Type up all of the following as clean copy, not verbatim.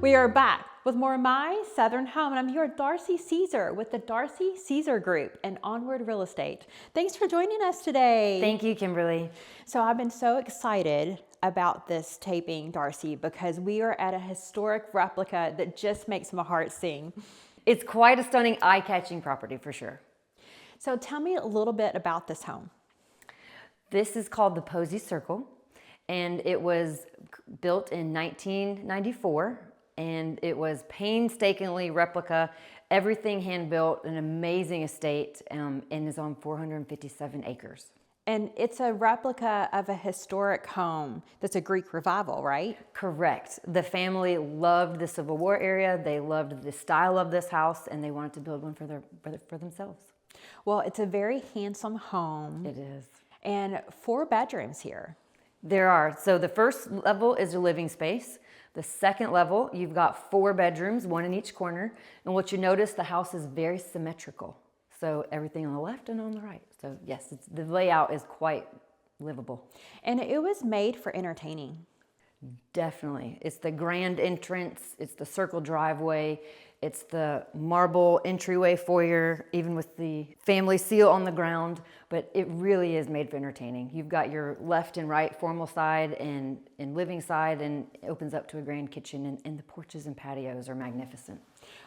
We are back with more of My Southern Home, and I'm here with Darci Caesar with the Darci Caesar Group and Onward Real Estate. Thanks for joining us today. Thank you, Kimberly. So I've been so excited about this taping, Darci, because we are at a historic replica that just makes my heart sing. It's quite a stunning, eye-catching property for sure. So tell me a little bit about this home. This is called the Posey Circle, and it was built in 1994, and it was painstakingly replica, everything hand-built, an amazing estate, and is on 457 acres. And it's a replica of a historic home that's a Greek revival, right? Correct. The family loved the Civil War era, they loved the style of this house, and they wanted to build one for themselves. Well, it's a very handsome home. It is. And 4 bedrooms here. There are. So the first level is your living space. The second level, you've got 4 bedrooms, 1 in each corner. And what you notice, the house is very symmetrical. So everything on the left and on the right. So yes, the layout is quite livable. And it was made for entertaining. Definitely. It's the grand entrance, it's the circle driveway, it's the marble entryway foyer, even with the family seal on the ground, but it really is made for entertaining. You've got your left and right formal side and living side, and it opens up to a grand kitchen, and the porches and patios are magnificent.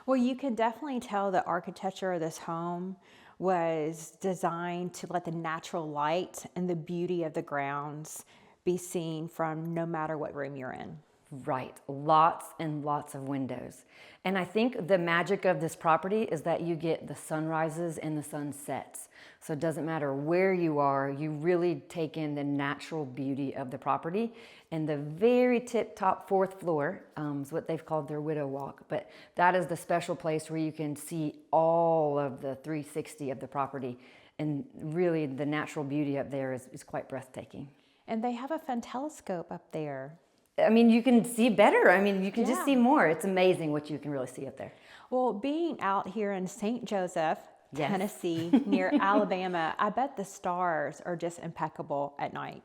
Well, you can definitely tell the architecture of this home was designed to let the natural light and the beauty of the grounds be seen from no matter what room you're in. Right, lots and lots of windows. And I think the magic of this property is that you get the sunrises and the sunsets. So it doesn't matter where you are, you really take in the natural beauty of the property. And the very tip-top 4th floor is what they've called their widow walk. But that is the special place where you can see all of the 360 of the property. And really the natural beauty up there is quite breathtaking. And they have a fun telescope up there. I mean, you can see better. I mean, you can just Yeah. see more. It's amazing what you can really see up there. Well, being out here in St. Joseph, Yes. Tennessee, near Alabama, I bet the stars are just impeccable at night.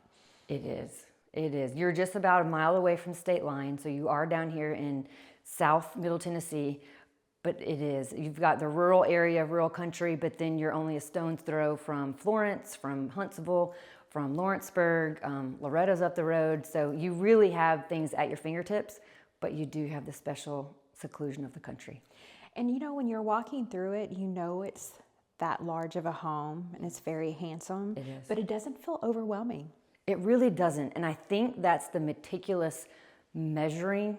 It is. It is. You're just about a mile away from state line, so you are down here in South Middle Tennessee, but it is. You've got the rural area, rural country, but then you're only a stone's throw from Florence, from Huntsville, from Lawrenceburg, Loretta's up the road. So you really have things at your fingertips, but you do have the special seclusion of the country. And you know, when you're walking through it, you know it's that large of a home and it's very handsome. It is. But it doesn't feel overwhelming. It really doesn't. And I think that's the meticulous measuring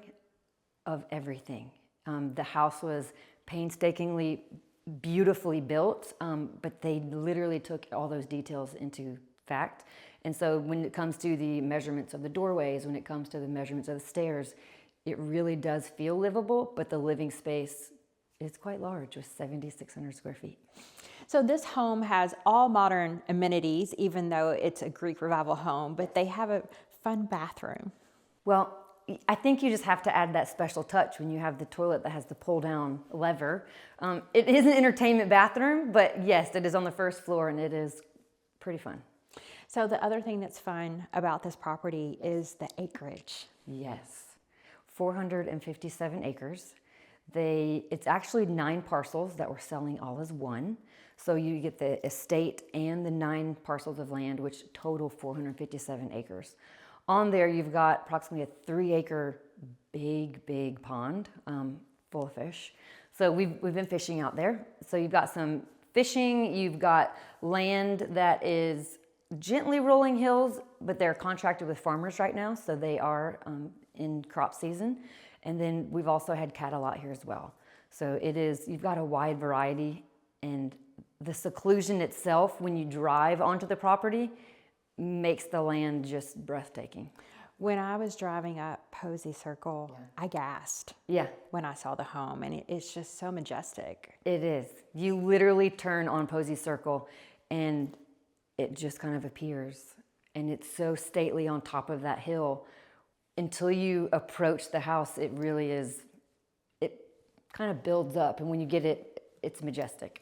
of everything. The house was painstakingly, beautifully built, but they literally took all those details into fact. And so when it comes to the measurements of the doorways, when it comes to the measurements of the stairs, it really does feel livable, but the living space is quite large with 7,600 square feet. So this home has all modern amenities, even though it's a Greek revival home, but they have a fun bathroom. Well, I think you just have to add that special touch when you have the toilet that has the pull down lever. It is an entertainment bathroom, but yes, it is on the 1st floor and it is pretty fun. So the other thing that's fun about this property is the acreage. Yes, 457 acres. It's actually 9 parcels that we're selling all as one. So you get the estate and the 9 parcels of land, which total 457 acres. On there, you've got approximately a 3-acre big pond full of fish. So we've been fishing out there. So you've got some fishing, you've got land that is gently rolling hills, but they're contracted with farmers right now, so they are in crop season. And then we've also had cattle out here as well. So you've got a wide variety, and the seclusion itself, when you drive onto the property, makes the land just breathtaking. When I was driving up Posey Circle, I gasped when I saw the home, and it's just so majestic. It is. You literally turn on Posey Circle, and it just kind of appears, and it's so stately on top of that hill. Until you approach the house, it really is, it kind of builds up, and when you get it, it's majestic.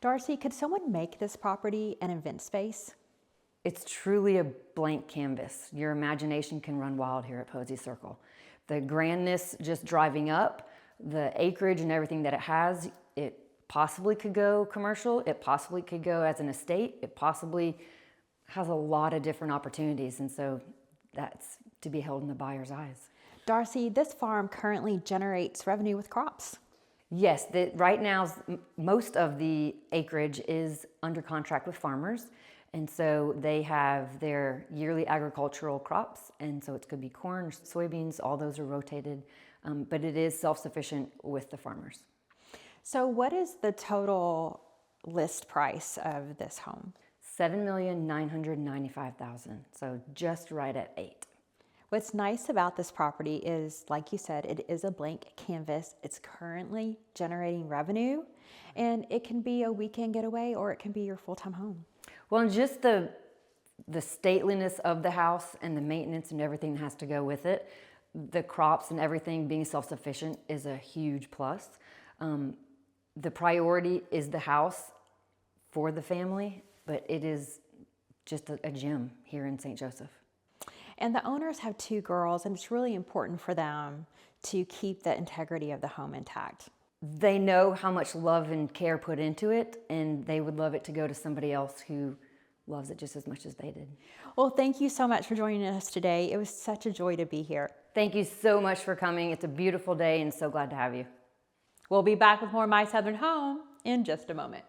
Darci, could someone make this property an event space? It's truly a blank canvas. Your imagination can run wild here at Posey Circle. the grandness just driving up, the acreage and everything that it has, it possibly could go commercial, it possibly could go as an estate, it possibly has a lot of different opportunities, and so that's to be held in the buyer's eyes. Darci, this farm currently generates revenue with crops. Yes, right now most of the acreage is under contract with farmers, and so they have their yearly agricultural crops, and so it could be corn, soybeans, all those are rotated, but it is self-sufficient with the farmers. So what is the total list price of this home? $7,995,000, so just right at 8. What's nice about this property is, like you said, it is a blank canvas. It's currently generating revenue, and it can be a weekend getaway or it can be your full-time home. Well, and just the stateliness of the house and the maintenance and everything that has to go with it, the crops and everything being self-sufficient is a huge plus. The priority is the house for the family, but it is just a gem here in St. Joseph. And the owners have 2 girls, and it's really important for them to keep the integrity of the home intact. They know how much love and care put into it, and they would love it to go to somebody else who loves it just as much as they did. Well, thank you so much for joining us today. It was such a joy to be here. Thank you so much for coming. It's a beautiful day and so glad to have you. We'll be back with more My Southern Home in just a moment.